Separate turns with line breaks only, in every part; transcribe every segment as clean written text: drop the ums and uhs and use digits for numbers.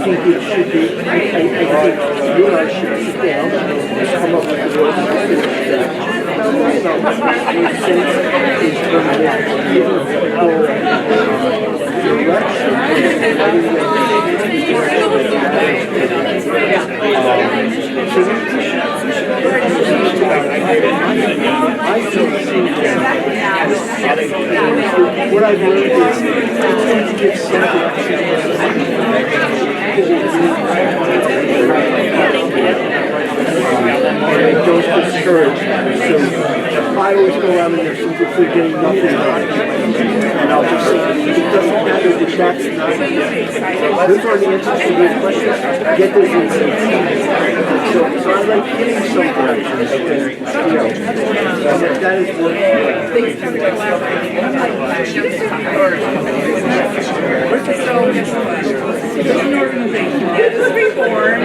think it should be, I think you and I should sit down and come up with the word that makes sense in terms of our direction. I don't think what I've learned is to get something and it goes discouraged. So I always go around and there's some people getting nothing done. And I'll just say, it doesn't matter that that's not those are the answers to these questions. Get those answers. So I like hitting some directions and that is what
It's an organization. It was reborn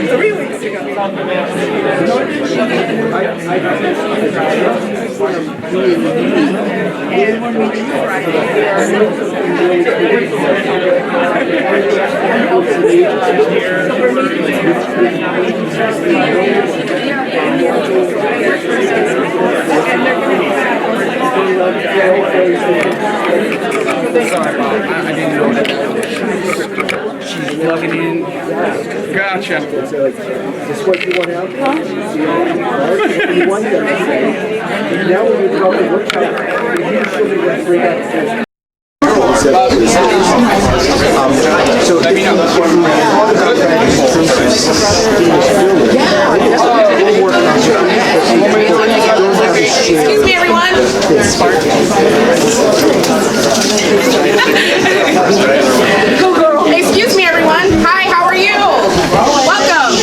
3 weeks ago. And when we do Friday,
I didn't know that. She's plugging in. Gotcha.
is this what you want out? You want them to say. Now when you talk about what kind of usually bring up so let me know.
Excuse me, everyone. Go, girl. Excuse me, everyone. Hi, how are you? Welcome.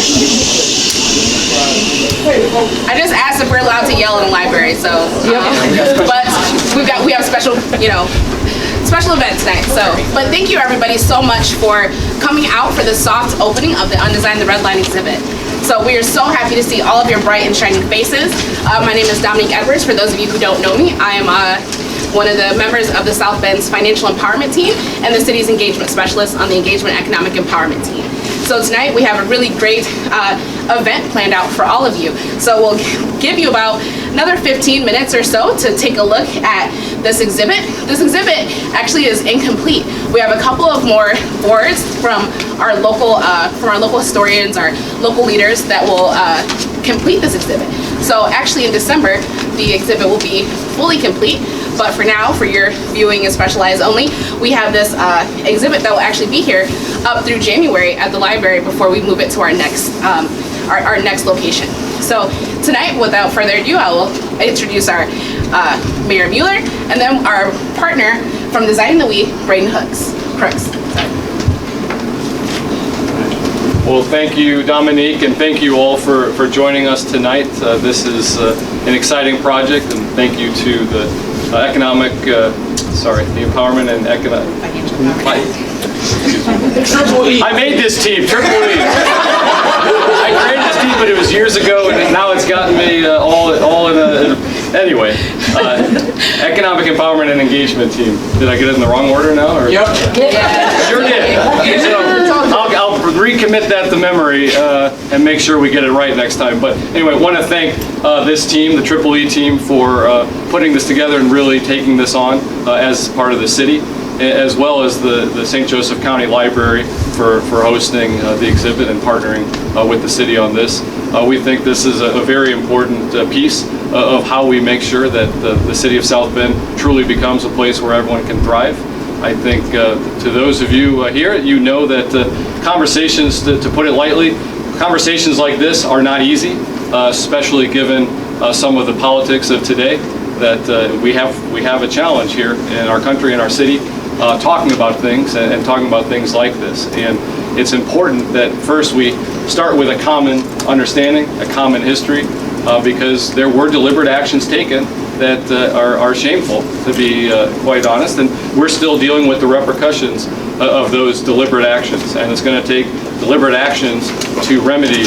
I just asked if we're allowed to yell in the library, so. But we have special, special event tonight. But thank you everybody so much for coming out for the soft opening of the Undesign the Redline exhibit. So we are so happy to see all of your bright and shining faces. My name is Dominique Edwards. For those of you who don't know me, I am one of the members of the South Bend's Financial Empowerment Team and the city's engagement specialist on the Engagement Economic Empowerment Team. So tonight we have a really great event planned out for all of you. So we'll give you about another 15 minutes or so to take a look at this exhibit. This exhibit actually is incomplete. We have a couple of more boards from our local historians, our local leaders that will complete this exhibit. So actually in December, the exhibit will be fully complete. But for now, for your viewing and special eyes only, we have this exhibit that will actually be here up through January at the library before we move it to our next our next location. So tonight, without further ado, I will introduce our Mayor Mueller and then our partner from Designing the We, Braden Crooks.
Well, thank you, Dominique, and thank you all for joining us tonight. This is an exciting project, and thank you to the the empowerment and economic.
Triple E.
I made this team, Triple E. I created this team, but it was years ago, and now it's gotten me all in a. Anyway, economic empowerment and engagement team. Did I get it in the wrong order now? Or?
Yep.
Yeah.
Sure did. So I'll recommit that to memory and make sure we get it right next time. But anyway, I want to thank this team, the Triple E team, for putting this together and really taking this on as part of the city, as well as the St. Joseph County Library for hosting the exhibit and partnering with the city on this. We think this is a very important piece of how we make sure that the city of South Bend truly becomes a place where everyone can thrive. I think to those of you here, you know that conversations, to put it lightly, conversations like this are not easy, especially given some of the politics of today, that we have a challenge here in our country and our city talking about things and talking about things like this. And it's important that first we start with a common understanding, a common history, because there were deliberate actions taken that are shameful, to be quite honest, and we're still dealing with the repercussions of those deliberate actions, and it's going to take deliberate actions to remedy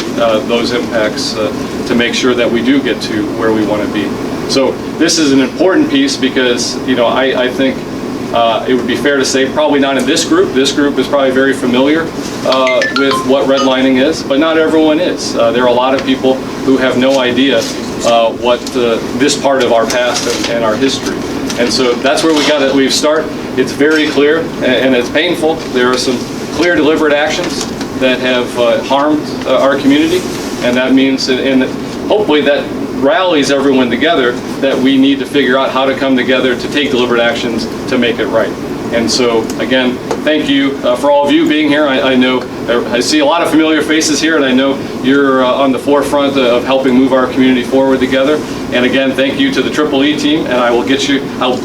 those impacts to make sure that we do get to where we want to be. So this is an important piece because, I think It would be fair to say probably not in this group. This group is probably very familiar with what redlining is, but not everyone is. There are a lot of people who have no idea what this part of our past and our history. And so that's where we start. It's very clear and it's painful. There are some clear deliberate actions that have harmed our community, and that means, and hopefully that rallies everyone together, that we need to figure out how to come together to take deliberate actions to make it right. And so again, thank you for all of you being here. I know I see a lot of familiar faces here, and I know you're on the forefront of helping move our community forward together. And again, thank you to the Triple E team, and I'll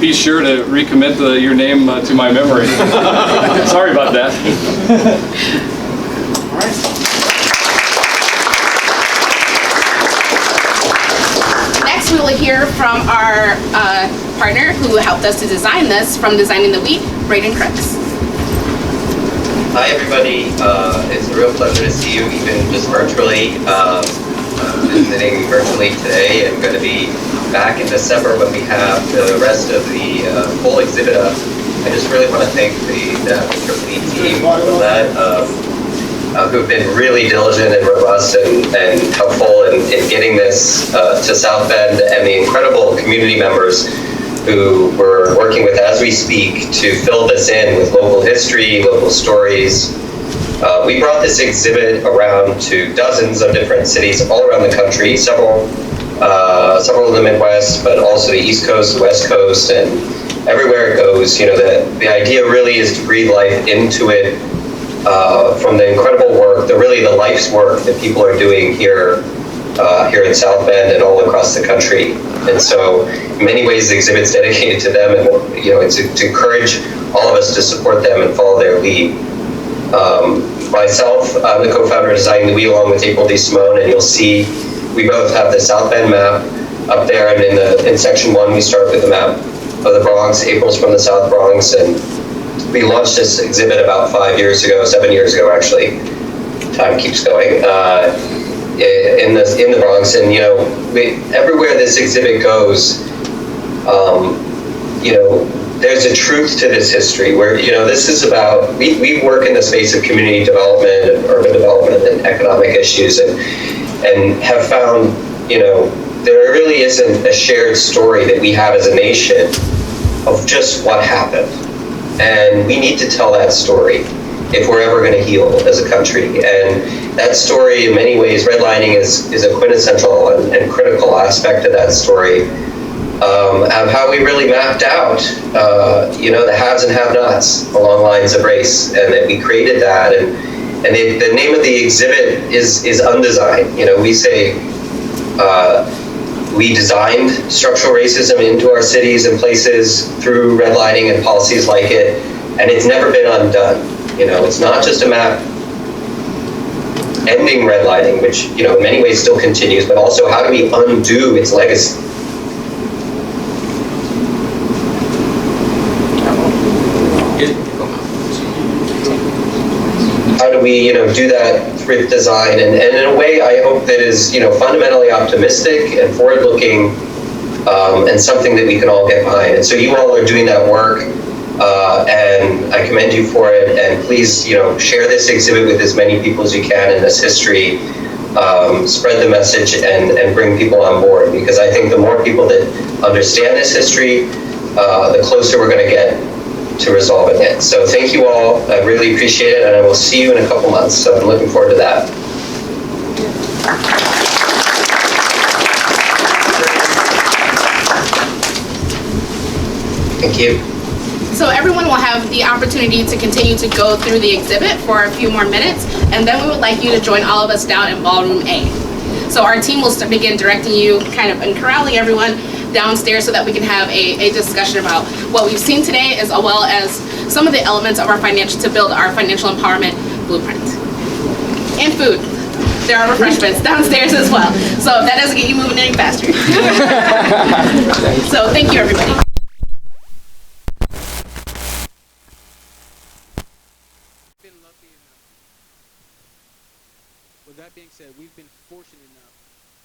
be sure to recommit your name to my memory. Sorry about that.
All right.
Next, we will hear from our partner who helped us to design this, from Designing the Wheat, Braden Crooks.
Hi everybody, it's a real pleasure to see you even just virtually. Visiting virtually today. I'm going to be back in December when we have the rest of the full exhibit up. I just really want to thank the Triple E team for that, who've been really diligent and robust and helpful in getting this to South Bend, and the incredible community members who we're working with as we speak to fill this in with local history, local stories. We brought this exhibit around to dozens of different cities all around the country, several in the Midwest, but also the East Coast, the West Coast, and everywhere it goes. You know, the idea really is to breathe life into it from the incredible work, the life's work that people are doing here in South Bend and all across the country. And so, in many ways, the exhibit's dedicated to them, and it's to encourage all of us to support them and follow their lead. Myself, I'm the co-founder of Designing the Wheat, along with April D. Simone, and you'll see we both have the South Bend map up there, and in section 1 we start with the map of the Bronx. April's from the South Bronx, and we launched this exhibit about 7 years ago actually. Time keeps going. In the Bronx, and everywhere this exhibit goes, there's a truth to this history where, this is about, we work in the space of community development and urban development and economic issues, and have found, there really isn't a shared story that we have as a nation of just what happened. And we need to tell that story if we're ever going to heal as a country. And that story, in many ways, redlining is a quintessential and critical aspect of that story. Of how we really mapped out, the haves and have-nots along lines of race, and that we created that. And the name of the exhibit is Undesign. We say we designed structural racism into our cities and places through redlining and policies like it, and it's never been undone. It's not just a map ending redlining, which in many ways still continues, but also how do we undo its legacy? How do we, do that through design, and in a way, I hope that is, fundamentally optimistic and forward-looking, and something that we can all get behind. And so you all are doing that work, and I commend you for it. And please, share this exhibit with as many people as you can in this history. Spread the message and bring people on board, because I think the more people that understand this history, the closer we're going to get to resolving it. So thank you all. I really appreciate it, and I will see you in a couple months. So I'm looking forward to that. Thank you.
So everyone will have the opportunity to continue to go through the exhibit for a few more minutes, and then we would like you to join all of us down in Ballroom A. So our team will begin directing you, kind of, and corralling everyone downstairs so that we can have a discussion about what we've seen today, as well as some of the elements of to build our financial empowerment blueprint. And food. There are refreshments downstairs as well. So if that doesn't get you moving any faster. So thank you, everybody.
With that being said, we've been fortunate enough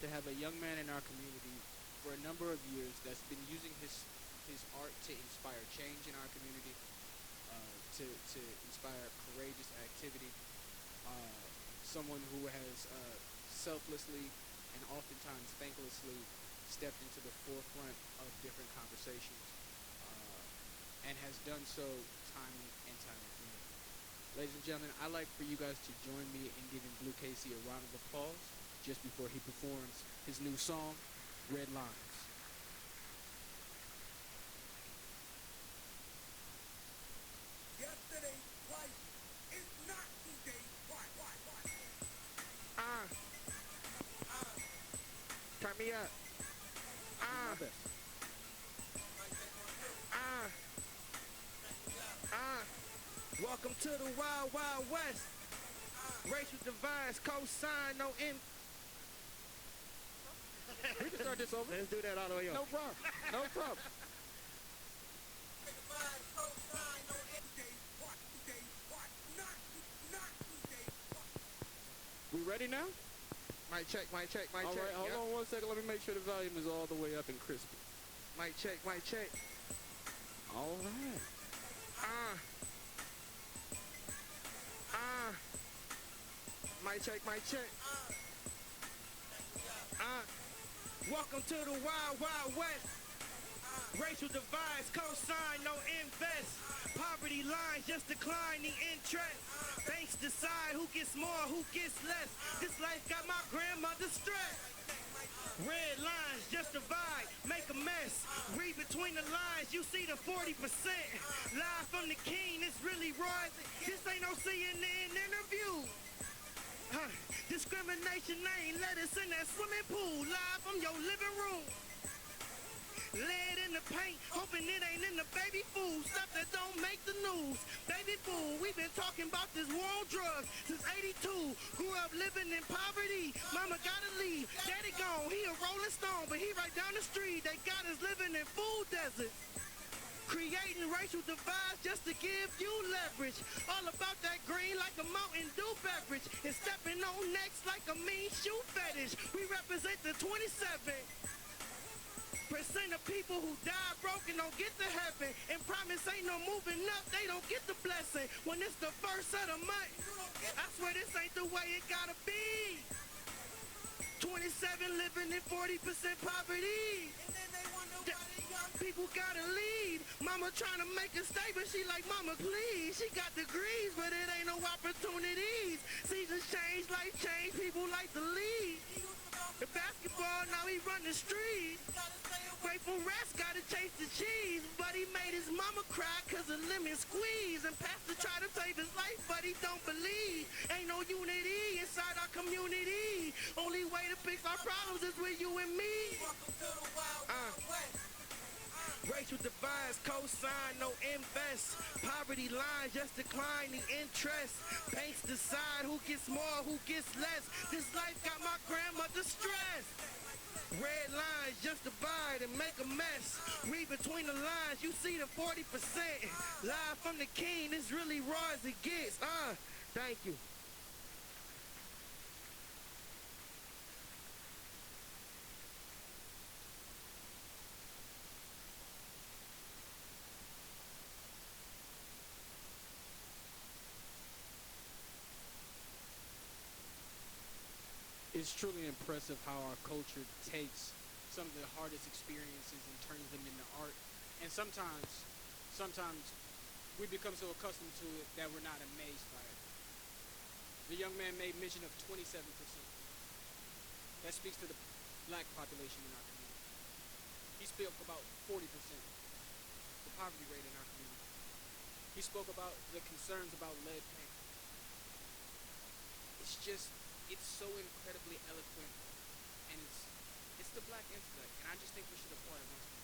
to have a young man in our community for a number of years that's been using his his art to inspire change in our community, to inspire courageous activity. Someone who has selflessly and oftentimes thanklessly stepped into the forefront of different conversations, and has done so time and time again. Ladies and gentlemen, I'd like for you guys to join me in giving Blue Casey a round of applause just before he performs his new song, Red Lines.
Yesterday's life is not today's life.
Turn me up. Welcome to the Wild Wild West. Racial divides, cosign, no in. We can start this over. Let's do that all the way up. No problem. No problem. We ready now? Mic check, mic check, mic check. All right, hold on 1 second. Let me make sure the volume is all the way up and crispy. Mic check, mic check. All right. Mic check, mic check. Welcome to the Wild Wild West. Racial divides, cosign, no invest. Poverty lines just decline the interest. Banks decide who gets more, who gets less. This life got my grandmother stressed. Red lines just divide, make a mess. Read between the lines, you see the 40%. Live from the king, it's really Roy. This ain't no CNN interview. Discrimination ain't let us in that swimming pool. Live from your living room. Lead in the paint, hoping it ain't in the baby food. Stuff that don't make the news. Baby fool, we've been talking about this war on drugs since 82. Grew up living in poverty. Mama gotta leave. Daddy gone, he a rolling stone, but he right down the street. They got us living in food deserts. Creating racial divides just to give you leverage. All about that green like a Mountain Dew beverage. And stepping on necks like a mean shoe fetish. We represent the 27% of people who die broken don't get to heaven. And promise ain't no moving up, they don't get the blessing. When it's the first of the month, I swear this ain't the way it gotta be. 27 living in 40% poverty. Young people gotta lead. Mama trying to make a statement, she like, mama please. She got degrees, but it ain't no opportunities. Seasons change, life change, people like to lead. The basketball, now he run the streets. Grateful rats gotta chase the cheese. But he made his mama cry cause of lemon squeeze. And Pastor tried to save his life, but he don't believe. Ain't no unity inside our community. Only way to fix our problems is with you and me. Welcome to the Wild Wild West. Racial divides, cosign, no invest. Poverty lines just decline the interest. Banks decide who gets more, who gets less. This life got my grandmother stressed. Red lines just divide and make a mess. Read between the lines, you see the 40%. Live from the king, it's really raw as it gets. Thank you. It's truly impressive how our culture takes some of the hardest experiences and turns them into art. And sometimes we become so accustomed to it that we're not amazed by it. The young man made mention of 27%. That speaks to the black population in our community. He spoke about 40%, the poverty rate in our community. He spoke about the concerns about lead paint. It's so incredibly eloquent, and it's the black intellect, and I just think we should applaud it once more.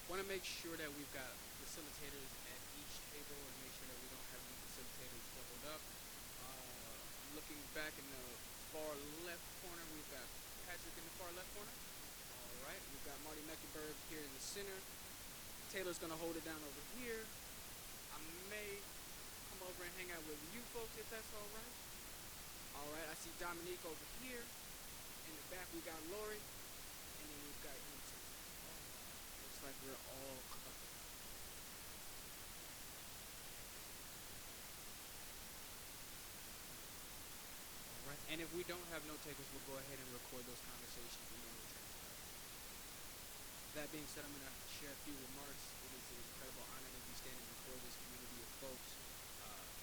Want to make sure that we've got facilitators at each table and make sure that we don't have any facilitators doubled up. Looking back in the far left corner, we've got Patrick in the far left corner. All right, we've got Marty Mecklenburg here in the center. Taylor's gonna hold it down over here. I may come
over and hang out with you folks, if that's all right. All right, I see Dominique over here. In the back, we got Lori, and then we've got Into. All right, looks like we're all covered. All right, and if we don't have note takers, we'll go ahead and record those conversations and then we'll transcribe. That being said, I'm going to share a few remarks. It is an incredible honor to be standing before this community of folks.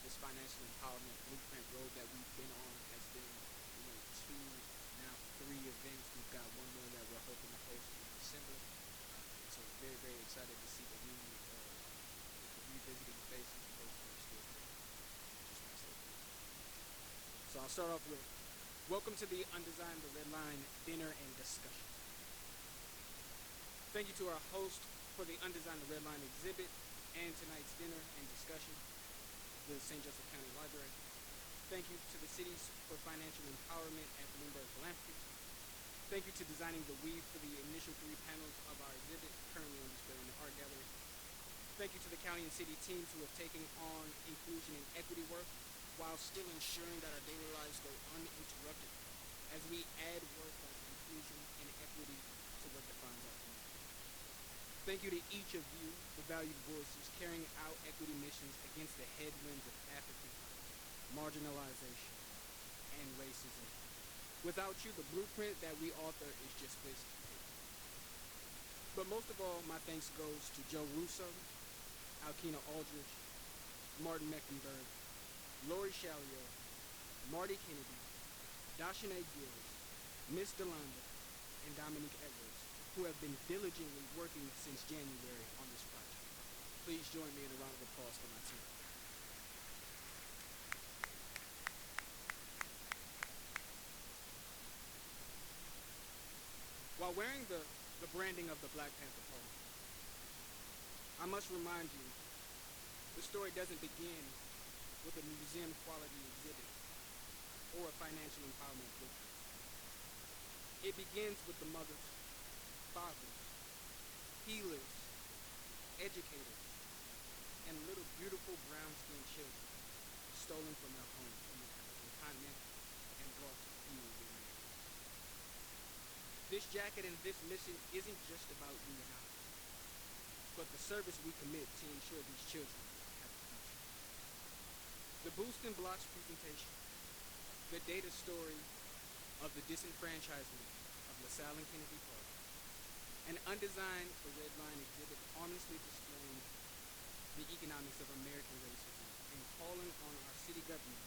This financial empowerment blueprint road that we've been on has been, 2, now 3 events. We've got one more that we're hoping to host in December. And so we're very, very excited to see the revisiting faces of folks who are still here. Just want to say that. So I'll start off with, welcome to the Undesign the Redline dinner and discussion. Thank you to our host for the Undesign the Redline exhibit and tonight's dinner and discussion, the St. Joseph County Library. Thank you to the Cities for Financial Empowerment at Bloomberg Philanthropy. Thank you to Designing the Weave for the initial 3 panels of our exhibit, currently on display in the art gallery. Thank you to the county and city teams who have taken on inclusion and equity work while still ensuring that our daily lives go uninterrupted as we add work like inclusion and equity to what defines our community. Thank you to each of you, the valued voices, carrying out equity missions against the headwinds of apathy, marginalization, and racism. Without you, the blueprint that we author is just wasted paper. But most of all, my thanks goes to Joe Russo, Alkina Aldridge, Martin Mecklenburg, Lori Shallier, Marty Kennedy, Dashanae Gills, Miss Delanda, and Dominique Edwards, who have been diligently working since January on this project. Please join me in a round of applause for my team. While wearing the branding of the Black Panther Party, I must remind you, the story doesn't begin with a museum quality exhibit or a financial empowerment blueprint. It begins with the mothers, fathers, healers, educators, and little beautiful brown-skinned children stolen from their homes on the African continent and brought to fuel the American. This jacket and this mission isn't just about you and I, but the service we commit to ensure these children have a future. The Boost and Blocks presentation, the data story of the disenfranchisement of LaSalle and Kennedy Park, an Undesign the Redline exhibit honestly displaying the economics of American racism and calling on our city government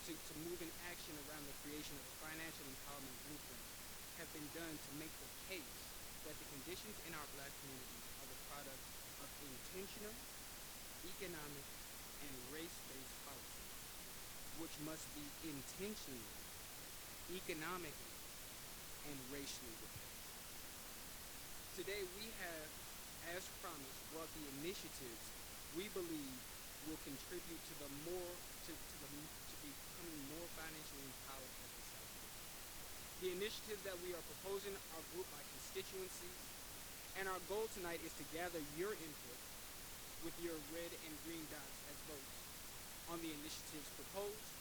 to move in action around the creation of a financial empowerment blueprint have been done to make the case that the conditions in our Black community are the product of intentional, economic, and race-based policies, which must be intentionally, economically, and racially replaced. Today we have, as promised, brought the initiatives we believe will contribute to becoming more financially empowered as a society. The initiatives that we are proposing are grouped by constituencies, and our goal tonight is to gather your input with your red and green dots as votes on the initiatives proposed,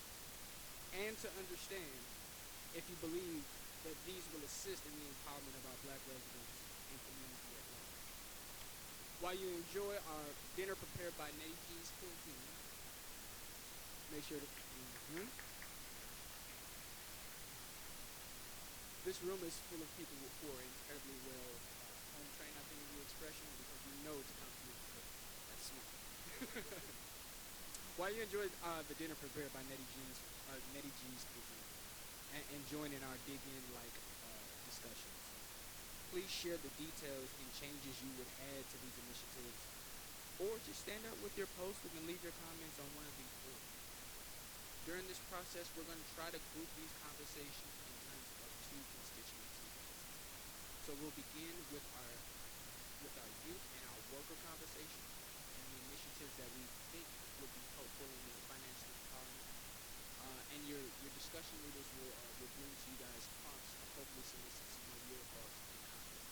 and to understand if you believe that these will assist in the empowerment of our Black residents and community at large. While you enjoy our dinner prepared by Nettie G's Canteen, make sure to... This room is full of people who are incredibly well home trained, I think is the expression, because we know to come to you. That's smart. While you enjoy the dinner prepared by Nettie G's Cuisine, and join in our dig-in discussions, please share the details and changes you would add to these initiatives, or just stand up with your post and leave your comments on one of these boards. During this process, we're going to try to group these conversations in terms of 2 constituencies. So we'll begin with our youth and our worker conversation and the initiatives that we think would be helpful in the financial empowerment. And your discussion leaders will bring to you guys prompts to hopefully solicit some of your thoughts and comments.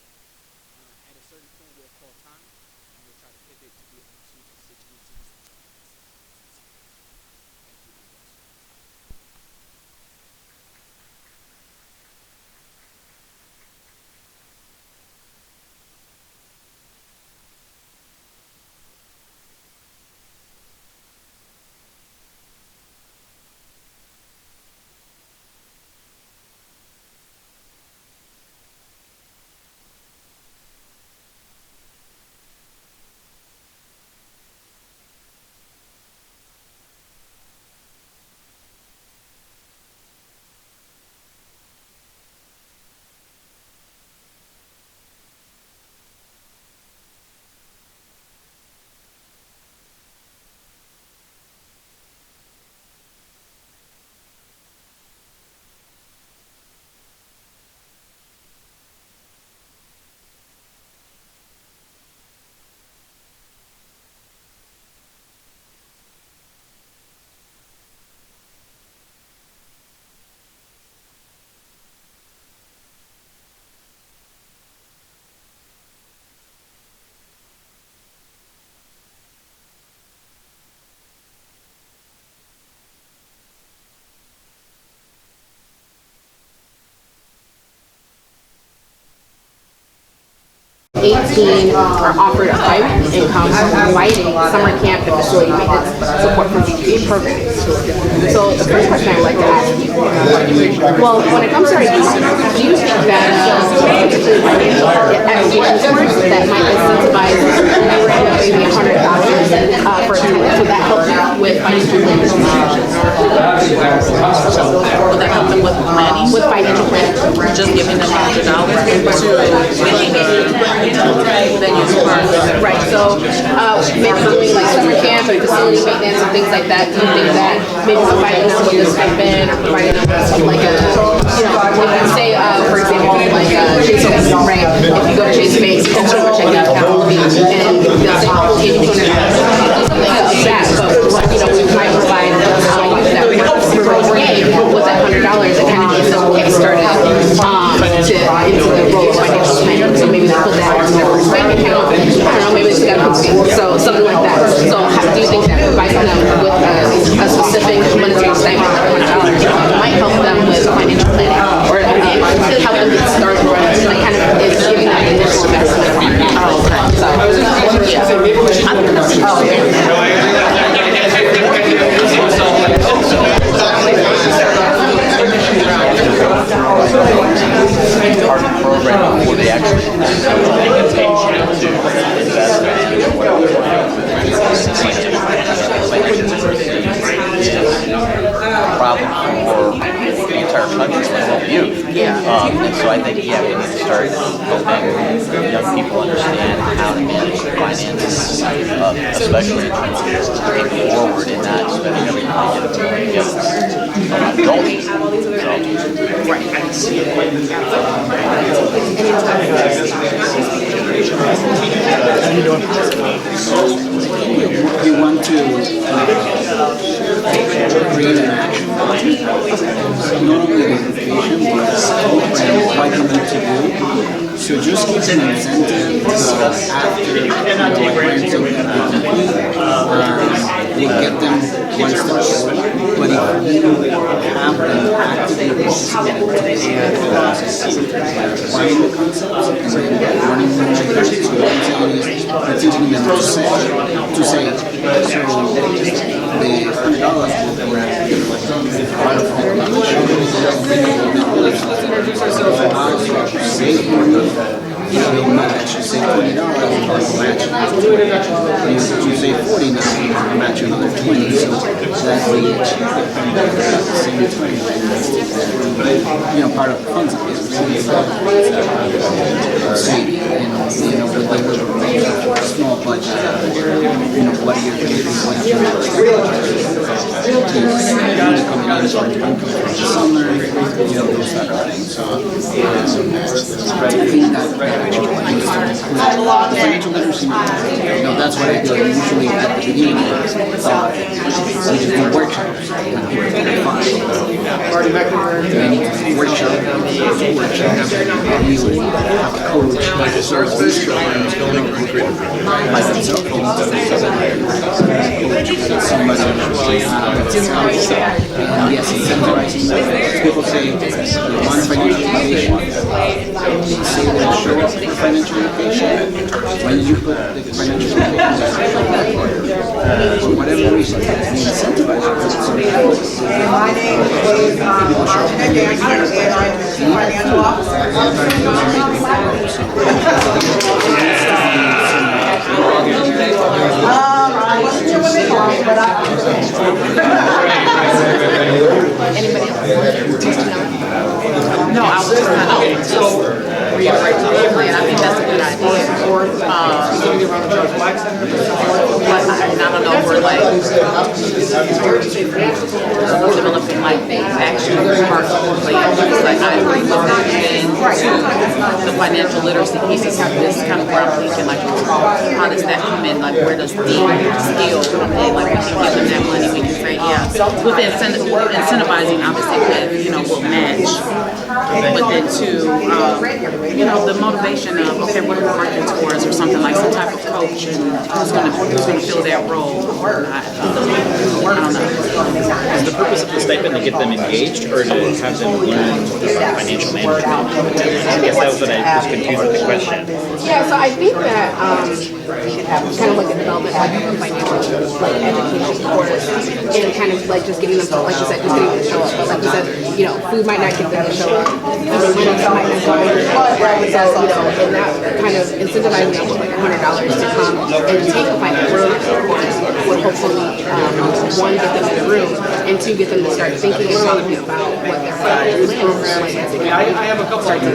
At a certain point, we'll call time, and we'll try to pivot to be on 2 to 6 weeks.
Are offered a private income providing summer camp and facility maintenance support from DPA programs. So the first question I'd like to ask you, well, when it comes to our youth, do you think that particularly financial education supports that might incentivize maybe $100 for attendance, would that help you with financial planning?
Will that help them with planning?
With financial planning?
Just giving them $100 then use part.
Right, so maybe doing like summer camp and facility maintenance and things like that. Do you think that maybe providing them with a stipend or providing them with like a, you know, if you say, for example, like Chase Bank, right? If you go to Chase Bank, you can show a checking account fee and they'll say, oh, we'll give you $200. Something like that, but you know, we might provide youth that work for free with that $100 that kind of gets them get started into the role of financial planning. So maybe they put that in their first bank account. I don't know, maybe it's got a so something like that. So how do you think that providing them with a specific monetary stipend like $100 might help them with financial planning or help them get started, like kind of is giving them an initial investment? Oh, okay. So yeah.
Part of the program before they actually take a patient to invest in whatever problem for the entire country and youth. And so I think, we need to start helping young people understand how to manage their finances, especially in terms of taking forward and not spending everything they get adults.
You want to create an action plan, not only with the patient, but what you need to do. So just give them an incentive after we'll get them one step forward. But if you have them actively participate in the process, applying the concepts, and running them and teaching them to say, so the $100 will be part of match. You say $20, match you say $40 now, match another $20. So that way the same $20. Part of the concept is with a small budget, what are you going to do, what you coming in for the summer, those type of things. So I think that financial literacy, that's what I do. Usually at the beginning, we just do workshops and people get fun. People say, on financial education, they say they show up for financial education. Why did you put the financial education? For whatever reason, we incentivize it.
My name is Jeanette Daniels, and I'm the Chief Financial Officer. I wasn't sure what they wanted, but
No, I was just kind of reiterate. I think that's a good idea. But I don't know if we're like developing like actual plans. Like I agree with that. And the financial literacy piece is kind of where I'm thinking like, how does that come in? Like where does the skill come in? Like we can give them that money. We can say with the incentivizing, obviously we'll match. But then too, the motivation of what are we working towards, or something like some type of coach who's going to fill that role. I don't know.
Is the purpose of the stipend to get them engaged, or to have them learn financial management? I guess that was what I was confused with the question.
Yeah, so I think that kind of like a development of a financial education course, and kind of like just getting them, like you said, just getting them to show up. But like you said, food might not get them to show up. Even money might not go in. So, and that kind of incentivizing them with like $100 to come and take a financial course would hopefully, one, get them in the room, and two, get them to start thinking and talking about what their financial plans are, like as they start to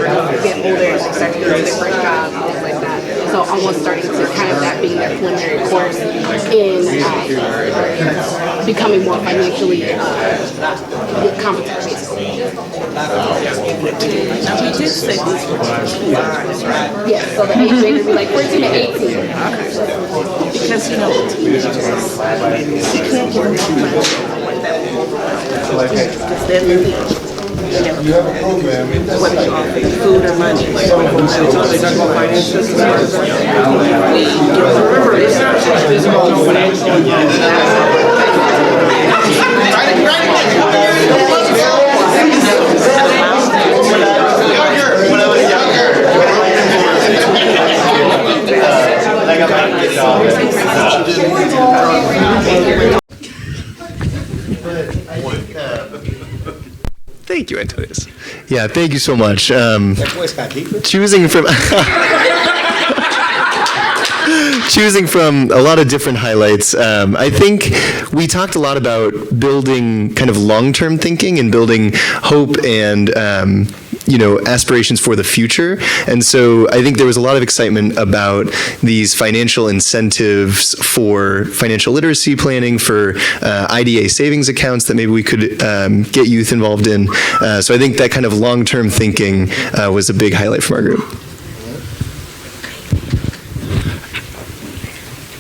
get older, like start to get into their first job, things like that. So almost starting to kind of that being their preliminary course in becoming more financially competent, basically.
Now we did say this for
Yeah, so the age range would be like 14 to 18.
because teenagers, you can't give them too much like that. Because they're the whether you offer food or money.
They talk about finances.
Remember, it's not just physical financial.
Thank you, Antonius. Yeah, thank you so much.
That voice got deeper.
Choosing from a lot of different highlights, I think we talked a lot about building kind of long-term thinking and building hope and aspirations for the future. And so I think there was a lot of excitement about these financial incentives for financial literacy planning, for IDA savings accounts that maybe we could get youth involved in. So I think that kind of long-term thinking was a big highlight from our group.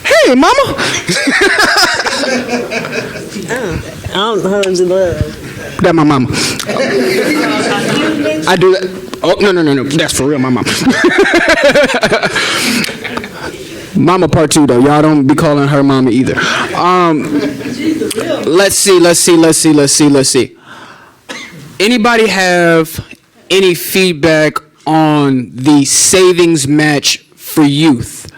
Hey, mama!
I don't know how to do that.
That's my mama. I do that. Oh, no. That's for real, my mama. Mama part 2, though. Y'all don't be calling her mama either. Let's see. Anybody have any feedback on the savings match for youth?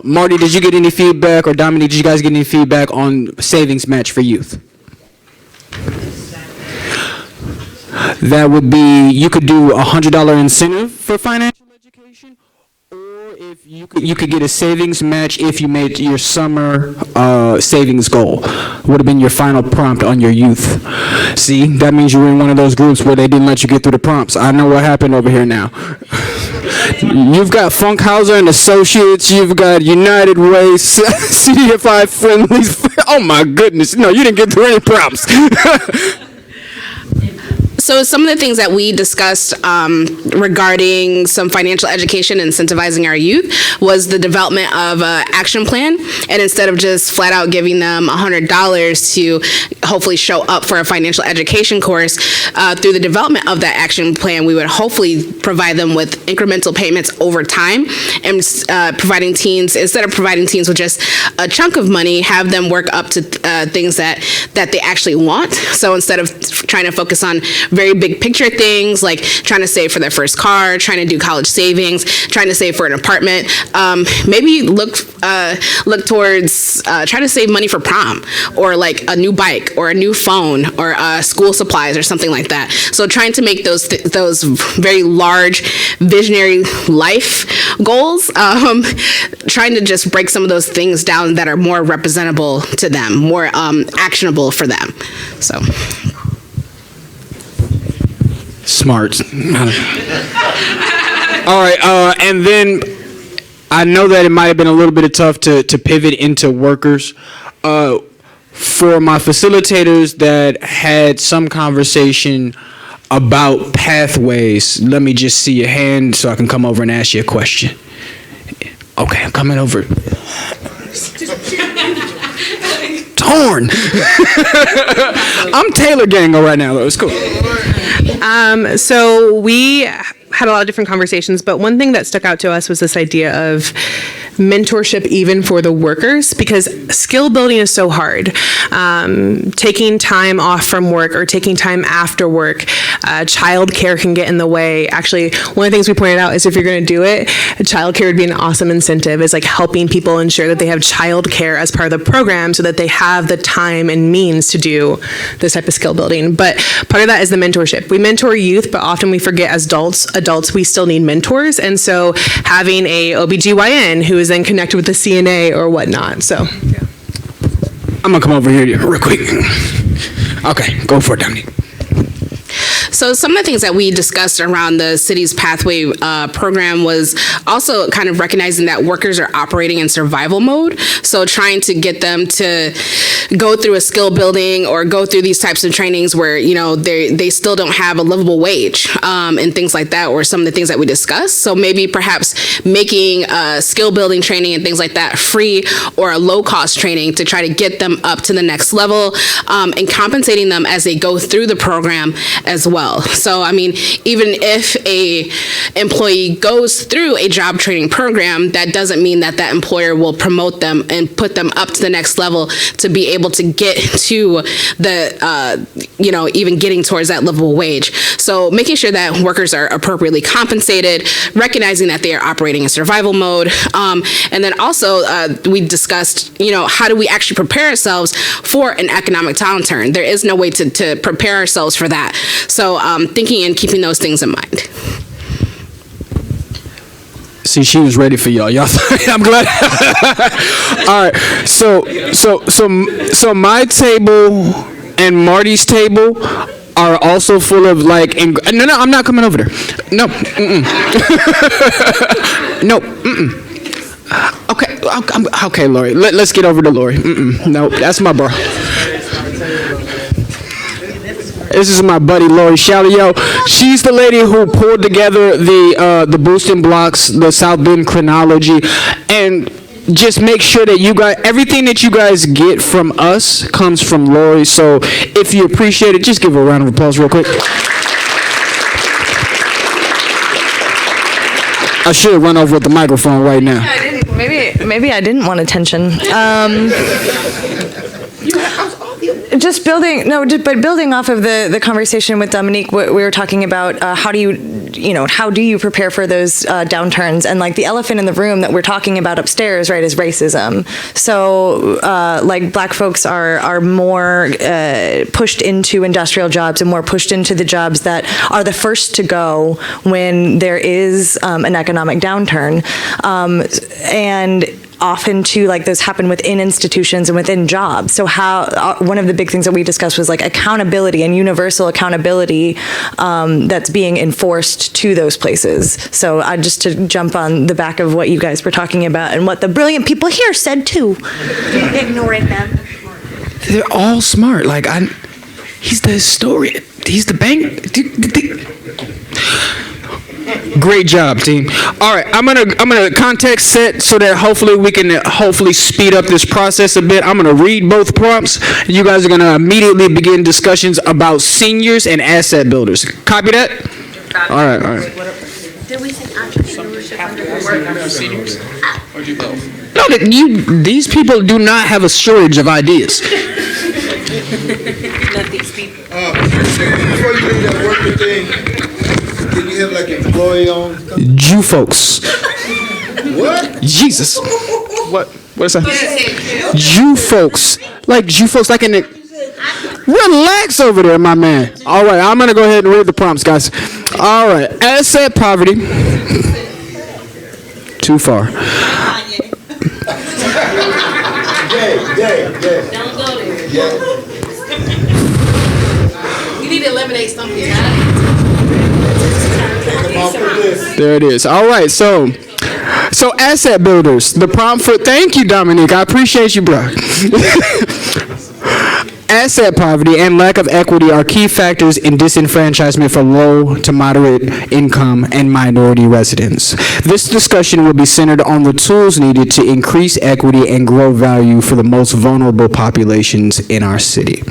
Marty, did you get any feedback, or Dominique, did you guys get any feedback on savings match for youth? That would be, you could do $100 incentive for financial education, or if you could get a savings match if you made your summer savings goal. Would have been your final prompt on your youth. See, that means you were in one of those groups where they didn't let you get through the prompts. I know what happened over here now. You've got Funkhauser and Associates. You've got United Way, CDFI Friendlies. Oh my goodness! No, you didn't get through any prompts.
So some of the things that we discussed regarding some financial education and incentivizing our youth was the development of an action plan. And instead of just flat out giving them $100 to hopefully show up for a financial education course, through the development of that action plan, we would hopefully provide them with incremental payments over time, and providing teens, instead of providing teens with just a chunk of money, have them work up to things that they actually want. So instead of trying to focus on very big picture things like trying to save for their first car, trying to do college savings, trying to save for an apartment, maybe look towards trying to save money for prom, or like a new bike or a new phone or school supplies or something like that. So trying to make those very large visionary life goals, trying to just break some of those things down that are more representable to them, more actionable for them. So.
Smart. All right, and then I know that it might have been a little bit tough to pivot into workers. For my facilitators that had some conversation about pathways, let me just see your hand so I can come over and ask you a question. Okay, I'm coming over. Torn. I'm Taylor Gango right now, though. It's cool.
So we had a lot of different conversations, but one thing that stuck out to us was this idea of mentorship even for the workers, because skill building is so hard. Taking time off from work or taking time after work, childcare can get in the way. Actually, one of the things we pointed out is if you're going to do it, childcare would be an awesome incentive. Is like helping people ensure that they have childcare as part of the program so that they have the time and means to do this type of skill building. But part of that is the mentorship. We mentor youth, but often we forget as adults we still need mentors. And so having a OBGYN who is then connected with the CNA or whatnot. So yeah.
I'm gonna come over here real quick. Okay, go for it, Dominique.
So some of the things that we discussed around the city's pathway program was also kind of recognizing that workers are operating in survival mode. So trying to get them to go through a skill building or go through these types of trainings where, you know, they still don't have a livable wage and things like that, or some of the things that we discussed. So maybe perhaps making skill building training and things like that free or a low cost training to try to get them up to the next level, and compensating them as they go through the program as well. So, I mean, even if a employee goes through a job training program, that doesn't mean that that employer will promote them and put them up to the next level to be able to get to the, even getting towards that livable wage. So making sure that workers are appropriately compensated, recognizing that they are operating in survival mode. And then also we discussed, how do we actually prepare ourselves for an economic downturn? There is no way to prepare ourselves for that. So thinking and keeping those things in mind.
See, she was ready for y'all. I'm glad. All right. So my table and Marty's table are also full of no, I'm not coming over there. No. No. Okay, Lori. Let's get over to Lori. No, that's my bro. This is my buddy Lori Shalio. She's the lady who pulled together the boosting blocks, the South Bend chronology, and just make sure that you guys, everything that you guys get from us comes from Lori. So if you appreciate it, just give her a round of applause real quick. I should run over with the microphone right now.
Maybe I didn't want attention. Building off of the conversation with Dominique, we were talking about how do you prepare for those downturns, and like the elephant in the room that we're talking about upstairs, right, is racism. So Black folks are more pushed into industrial jobs and more pushed into the jobs that are the first to go when there is an economic downturn, and often too, those happen within institutions and within jobs. So how one of the big things that we discussed was accountability and universal accountability that's being enforced to those places. So just to jump on the back of what you guys were talking about and what the brilliant people here said too. Ignoring them.
They're all smart. He's the historian. He's the bank. Great job, team. All right, I'm gonna context set so that hopefully we can speed up this process a bit. I'm gonna read both prompts. And you guys are gonna immediately begin discussions about seniors and asset builders. Copy that? All right.
Did we say entrepreneurship under the word?
Seniors? Or do both?
No, these people do not have a shortage of ideas.
Not these people. Before you do that worker thing, can you have like employee owned?
Jew folks.
What?
Jesus. What is that? Jew folks. Like Jew folks, like in the... Relax over there, my man. All right, I'm going to go ahead and read the prompts, guys. All right, asset poverty. Too far.
Don't go there. You need to eliminate something.
There it is. All right, so asset builders. The prompt for... Thank you, Dominique. I appreciate you, bro. Asset poverty and lack of equity are key factors in disenfranchisement for low to moderate income and minority residents. This discussion will be centered on the tools needed to increase equity and grow value for the most vulnerable populations in our city.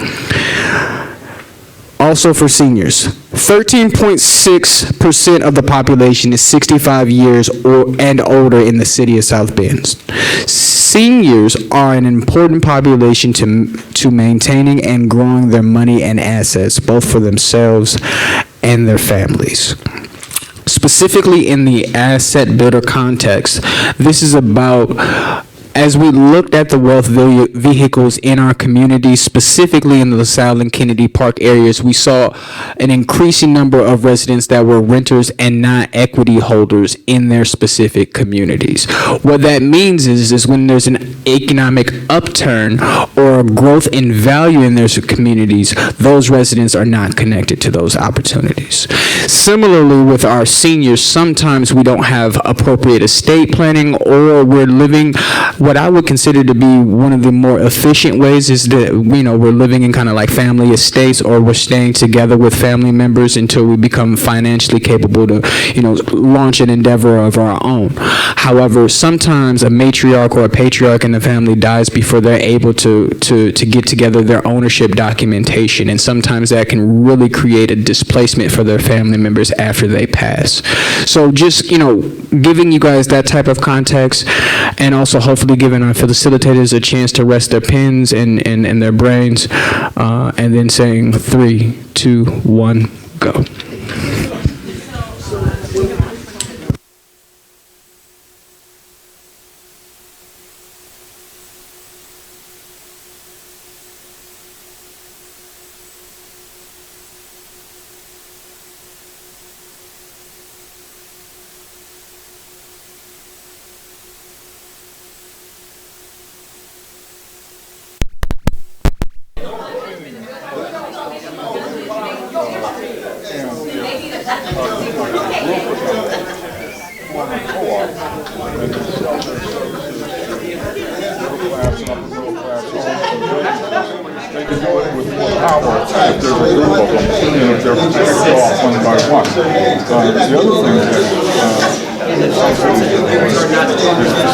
Also for seniors, 13.6% of the population is 65 years and older in the city of South Bend. Seniors are an important population to maintaining and growing their money and assets, both for themselves and their families. Specifically in the asset builder context, this is about... As we looked at the wealth vehicles in our community, specifically in the LaSalle and Kennedy Park areas, we saw an increasing number of residents that were renters and not equity holders in their specific communities. What that means is when there's an economic upturn or a growth in value in their communities, those residents are not connected to those opportunities. Similarly, with our seniors, sometimes we don't have appropriate estate planning, or we're living what I would consider to be one of the more efficient ways is that, we're living in kind of like family estates, or we're staying together with family members until we become financially capable to, launch an endeavor of our own. However, sometimes a matriarch or a patriarch in the family dies before they're able to get together their ownership documentation, and sometimes that can really create a displacement for their family members after they pass. So just, giving you guys that type of context, and also hopefully giving our facilitators a chance to rest their pens and their brains, and then saying 3, 2, 1, go.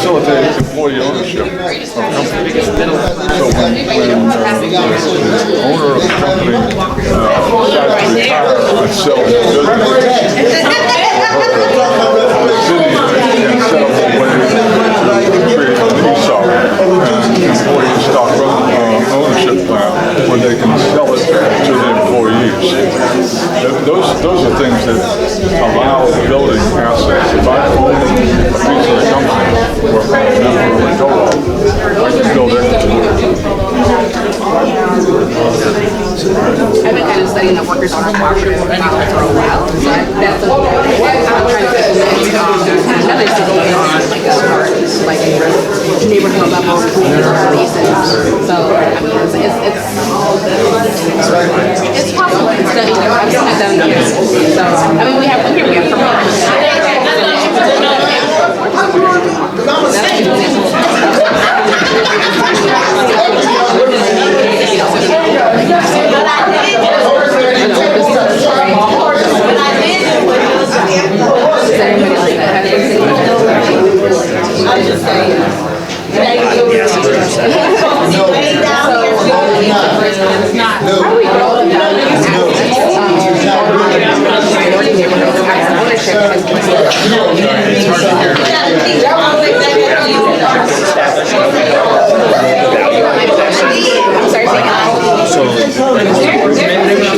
Facilitate employee ownership of companies. So when the owner of the company decides to retire and sell the business, the city can set up a way to create an ESOP, and employee stock ownership plan, where they can sell it to the employees. Those are things that allow building assets. If I own a piece of the company where I never really go on, I can build equity.
I've been kind of studying the workers' on cooperative model for a while, so that's I'm trying to implement another city on like a neighborhood level basis. So I mean, it's possible. It's studying. I've seen it done here. So I mean, we have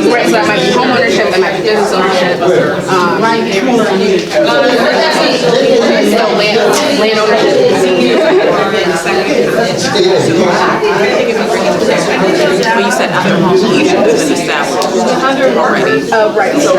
Right, so that might be home ownership, that might be business ownership, land ownership.
Well, you said other home ownership has been established already.
Right, so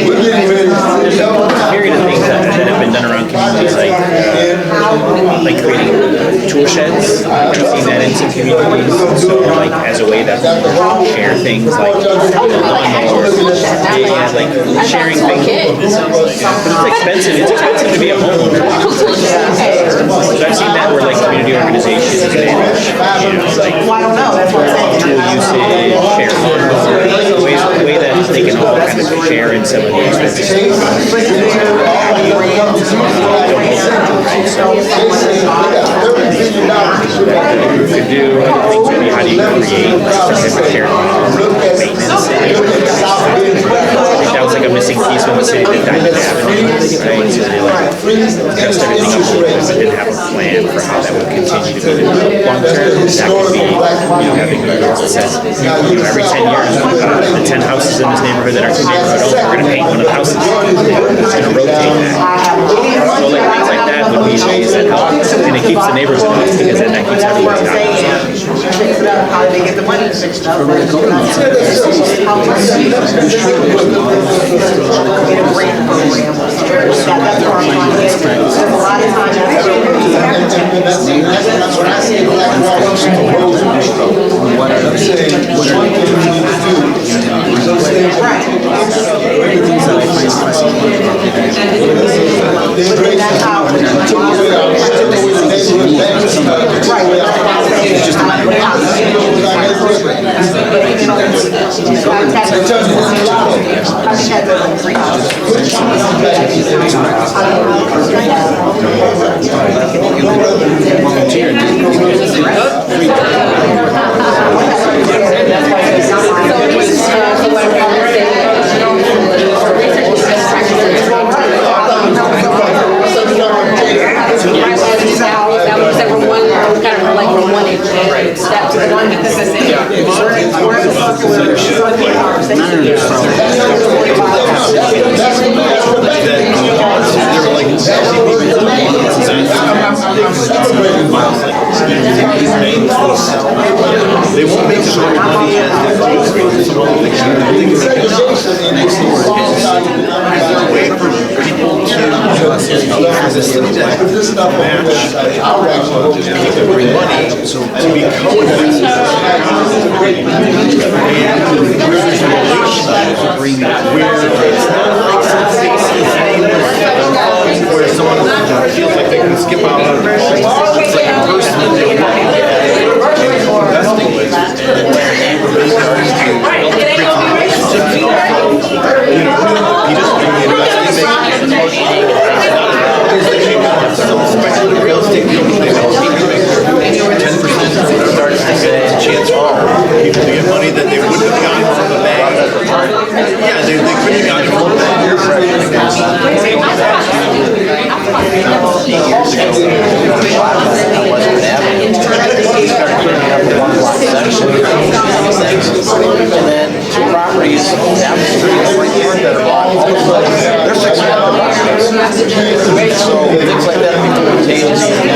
minority neighborhoods after you know,
Myriad of things that have been done around communities, like creating tool sheds. I've seen that in some communities. So like as a way that people share things like lawnmowers, like sharing things. But it's expensive. It's expensive to be a homeowner. So I've seen that where like community organizations manage, like tool usage, share lawnmowers, the way that they can all kind of share in some of the expenses. Could do things maybe how do you create like different care maintenance. That was like a missing piece when the city did Diamond Avenue, right? So they like dressed everything up but didn't have a plan for how that would continue to be long term. That could be, having a rules that says, every 10 years, the 10 houses in this neighborhood that are to neighborhood owned, we're going to paint one of the houses. It's going to rotate that. So like things like that would be ways that help, and it keeps the neighbors involved because then that keeps everybody happy.
How they get the money fixed up.
They won't make as much money as they're doing some other things. I think it's next door is a way for people to resistant debt match people bring money to be co-invested. And where there's a relationship agreement where it's not like some where someone feels like they can skip out on it's like a person that they want investing with, and when a neighborhood starts to build a relationship, you just investing some speculative real estate deals, they all keep doing 10% starts to say chance for people to get money that they wouldn't have gotten from the bank. Yeah, they couldn't have gotten from the bank.
So things like that become contagious and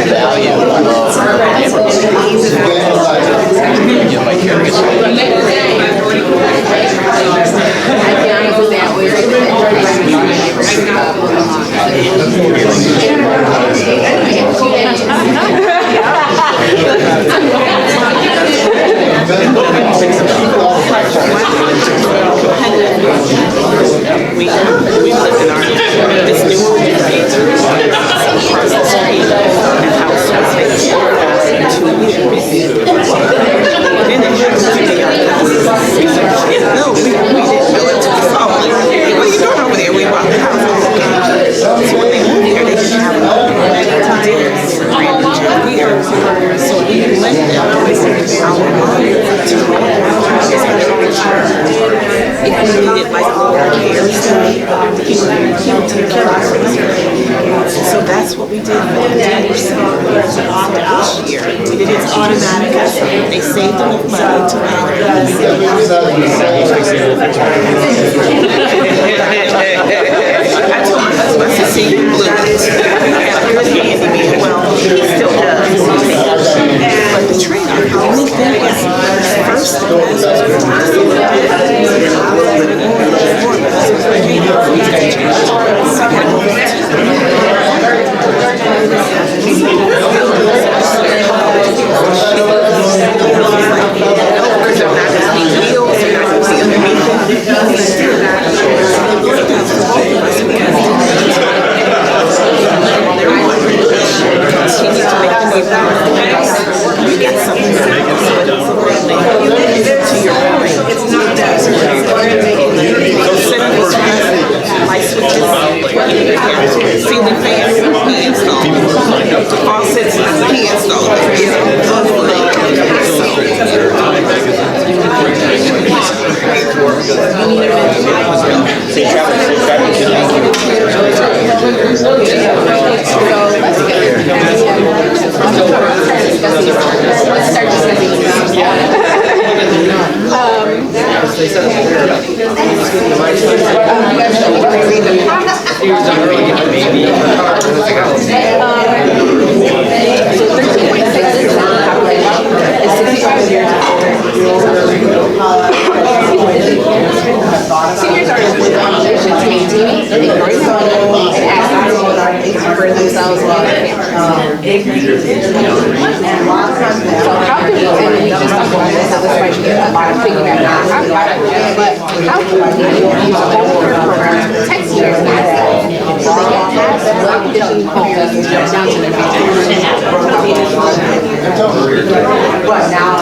value of the neighborhood. Get vicariously.
We lived in our this new across the street. The house was vacant for 2 years. Then it had to be no, we didn't know it till we saw it. What are you doing over there? We bought the house. So when they moved here, they didn't have dinners for brand new years. So we let them our mother to if we needed like more care, he would take care of us. So that's what we did for the dinner this year. We did it automatic. They saved enough money to I told my husband, I said, see, you blew it. Good handyman. Well, he still does. But the trade-off, the only thing is, first thing is, ceiling fans, he installed. Faucets, he installed.
Seniors are in competition to maintain and grow and add for themselves while their families. So how can we, and we just talked about this, so this might be a lot of piggyback on our product, but how can we use a whole program to protect seniors and assets so they get past what conditions homes down to their but now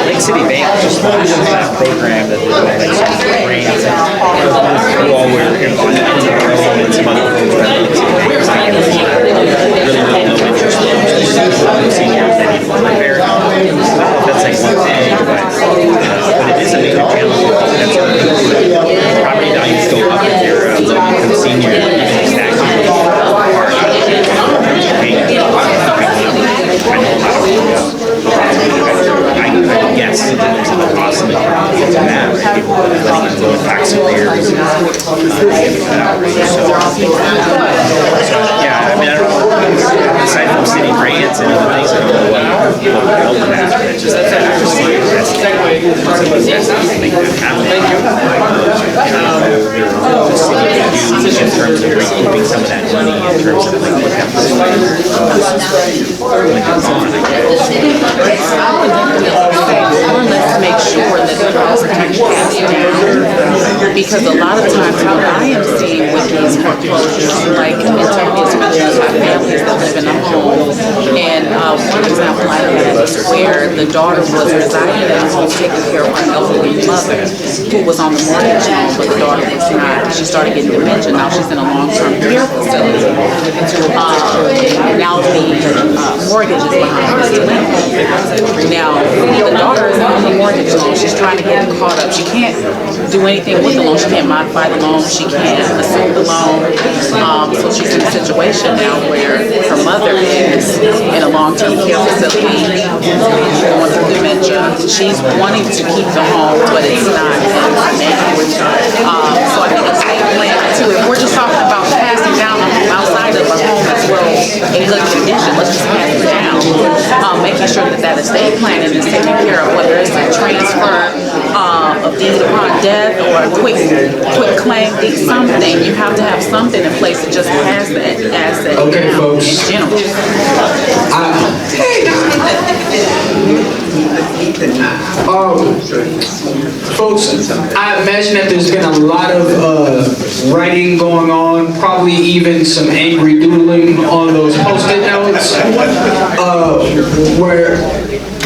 Lake City Bank just launched that program that they're doing grants and all we're on and some other programs. Really no interest in seniors that need to prepare. That's like one thing, but it is a major challenge. Property values go up if you're a senior, even stack. Yes, it's an awesome to that, right? People letting it go with tax layers. Yeah, I mean, I don't know, aside from city grants and other things, I don't know what will help in that, but it's just that's make that happen. Thank you. The city can do in terms of recouping some of that money, in terms of like what that was like.
Let's make sure that the protection is down, because a lot of times what I am seeing with these foreclosures, like in terms of families that live in a home, and one example I had is where the daughter was residing at home taking care of her elderly mother who was on the mortgage loan, but the daughter was not. She started getting dementia. Now she's in a long-term care facility. Now the mortgage is behind this Now the daughter is on the mortgage loan. She's trying to get caught up. She can't do anything with the loan, she can't modify the loan, she can't assume the loan. So she's in a situation now where her mother is in a long-term care facility, going through dementia. She's wanting to keep the home, but it's not in her name. So I think estate plan too. If we're just talking about passing down the home outside of a home that's well in good condition, let's just pass it down. Making sure that that estate planning is taken care of, whether it's a transfer of deed upon death or a quick claim deed, something. You have to have something in place to just pass that asset
okay,
down
folks.
in general.
Folks, I imagine that there's been a lot of writing going on, probably even some angry doodling on those post-it notes, where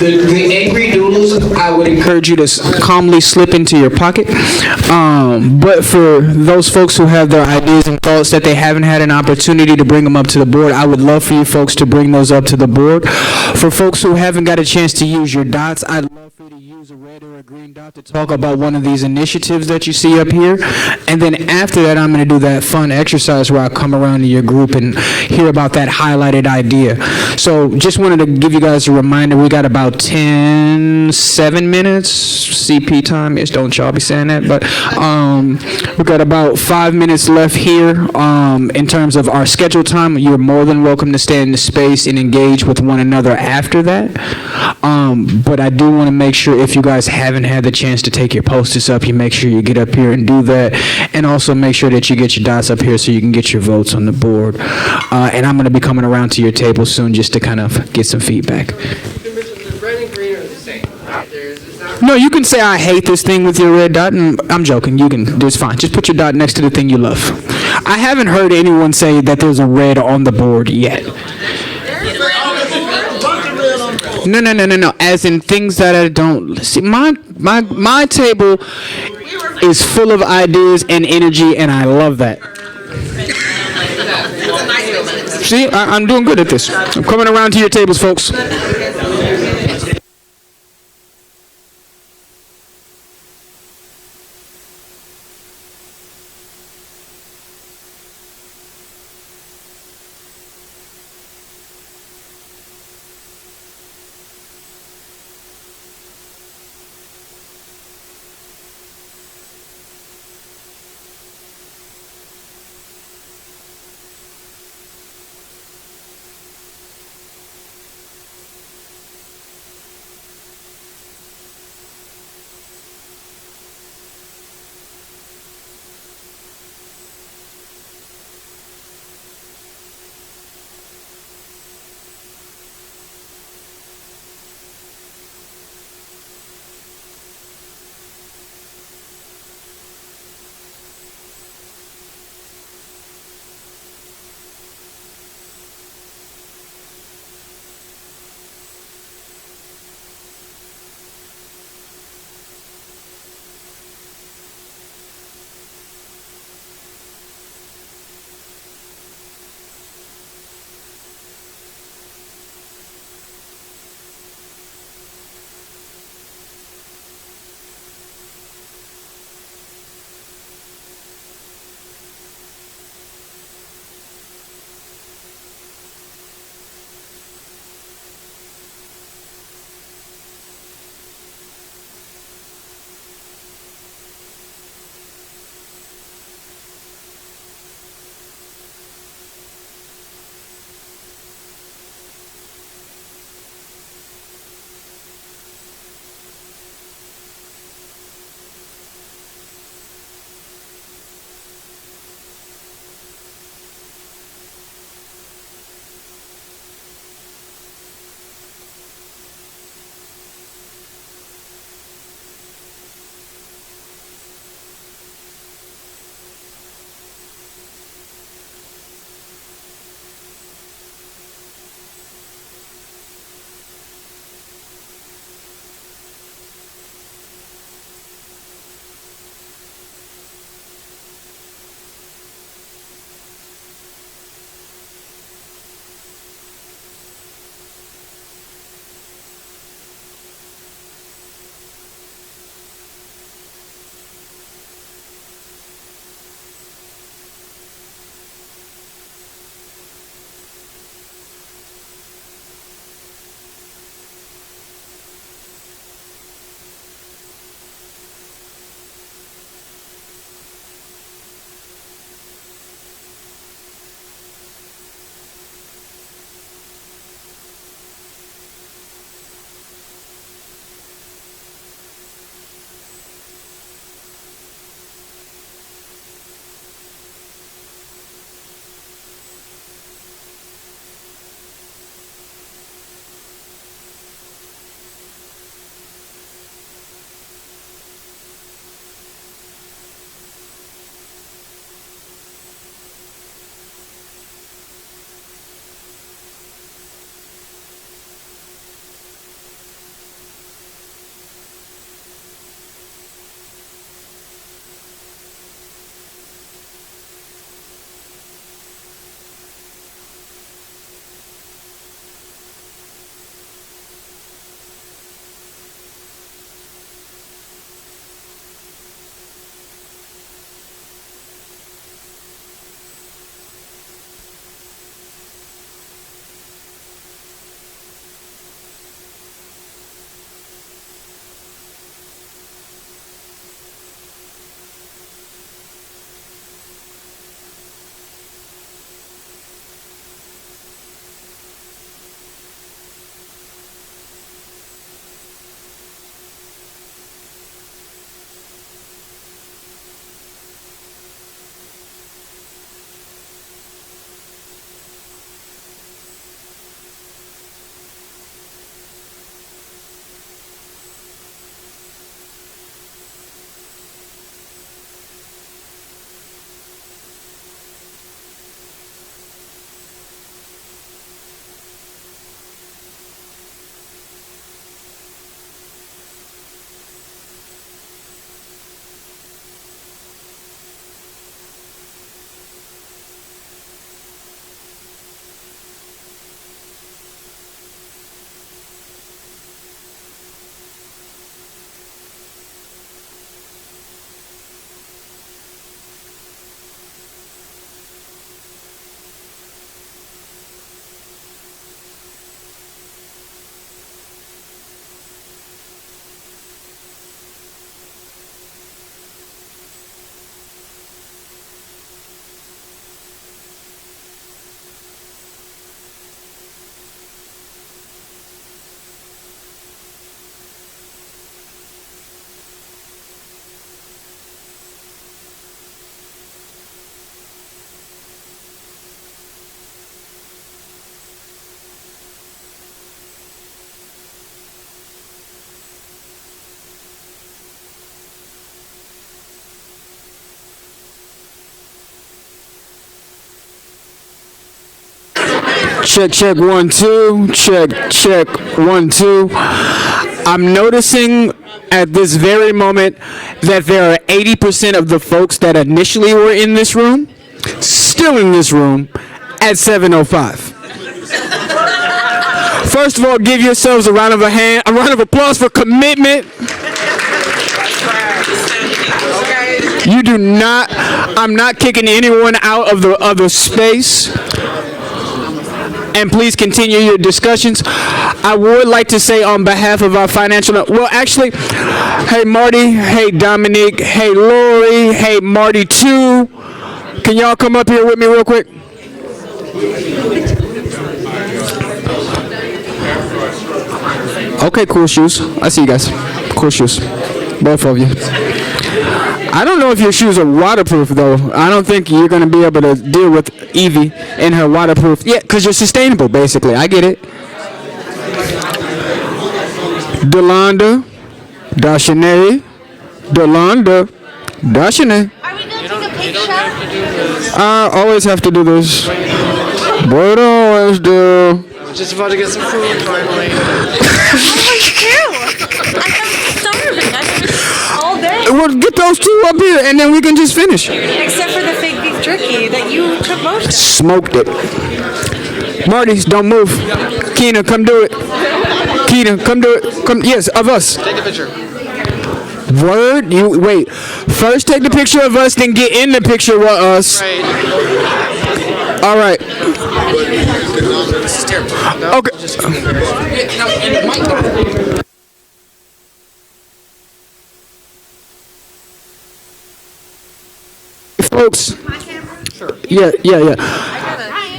the angry doodles, I would encourage you to calmly slip into your pocket. But for those folks who have their ideas and thoughts that they haven't had an opportunity to bring them up to the board, I would love for you folks to bring those up to the board. For folks who haven't got a chance to use your dots, I'd love for you to use a red or a green dot to talk about one of these initiatives that you see up here. And then after that, I'm going to do that fun exercise where I come around to your group and hear about that highlighted idea. So just wanted to give you guys a reminder, we got about 7 minutes CP time. Yes, don't y'all be saying that, but we've got about 5 minutes left here. In terms of our scheduled time, you're more than welcome to stay in the space and engage with one another after that. But I do want to make sure if you guys haven't had the chance to take your post-its up, you make sure you get up here and do that, and also make sure that you get your dots up here so you can get your votes on the board. And I'm going to be coming around to your table soon just to kind of get some feedback. No, you can say I hate this thing with your red dot, and I'm joking. You can, it's fine. Just put your dot next to the thing you love. I haven't heard anyone say that there's a red on the board yet. No. As in things that I don't see. My table is full of ideas and energy, and I love that. See, I'm doing good at this. I'm coming around to your tables, folks. Check 1 2. Check 1 2. I'm noticing at this very moment that there are 80% of the folks that initially were in this room still in this room at 7:05. First of all, give yourselves a round of applause for commitment. You do not. I'm not kicking anyone out of the other space. And please continue your discussions. I would like to say on behalf of our financial, well, actually, hey Marty, hey Dominique, hey Lori, hey Marty too. Can y'all come up here with me real quick? Okay, cool shoes. I see you guys. Cool shoes. Both of you. I don't know if your shoes are waterproof, though. I don't think you're going to be able to deal with Evie in her waterproof. Yeah, because you're sustainable, basically. I get it. Delonda, Dashane, Delonda, Dashane.
Are we going to take a picture?
I always have to do this. But always do.
Just about to get some food finally.
All day.
Well, get those two up here, and then we can just finish.
Except for the fake beef jerky that you took most of.
Smoked it. Marty's, don't move. Keena, come do it. Keena, come do it. Come, yes, of us.
Take a picture.
Word? You wait. First, take the picture of us, then get in the picture with us.
Right.
All right.
This is terrible. No,
Okay. Folks. Yeah.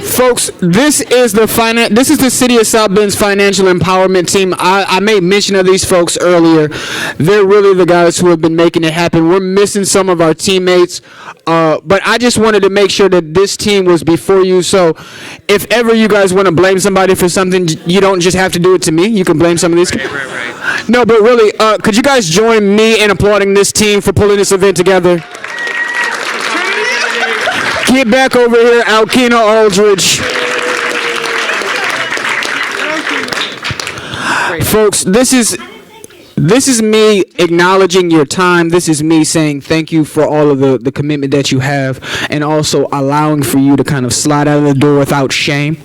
Folks, this is the City of South Bend's financial empowerment team. I made mention of these folks earlier. They're really the guys who have been making it happen. We're missing some of our teammates, but I just wanted to make sure that this team was before you. So if ever you guys want to blame somebody for something, you don't just have to do it to me. You can blame some of these.
Right.
No, but really, could you guys join me in applauding this team for pulling this event together? Get back over here, Alkina Aldridge. Folks, this is me acknowledging your time. This is me saying thank you for all of the commitment that you have, and also allowing for you to kind of slide out of the door without shame.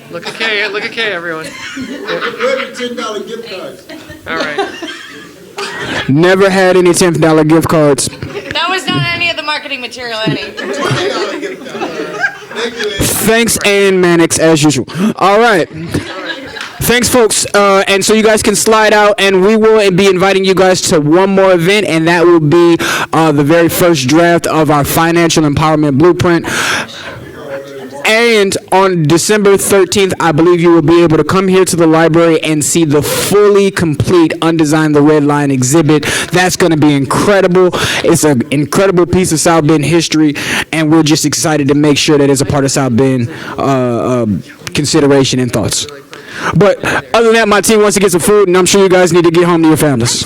Look at Kay, everyone.
$10 gift cards.
All right.
Never had any $10 gift cards.
That was not any of the marketing material, Eddie.
Thanks, Ann Mannix, as usual. All right. Thanks, folks. And so you guys can slide out, and we will be inviting you guys to one more event, and that will be the very first draft of our financial empowerment blueprint. And on December 13th, I believe you will be able to come here to the library and see the fully complete Undesign the Redline exhibit. That's going to be incredible. It's an incredible piece of South Bend history, and we're just excited to make sure that it's a part of South Bend consideration and thoughts. But other than that, my team wants to get some food, and I'm sure you guys need to get home to your families.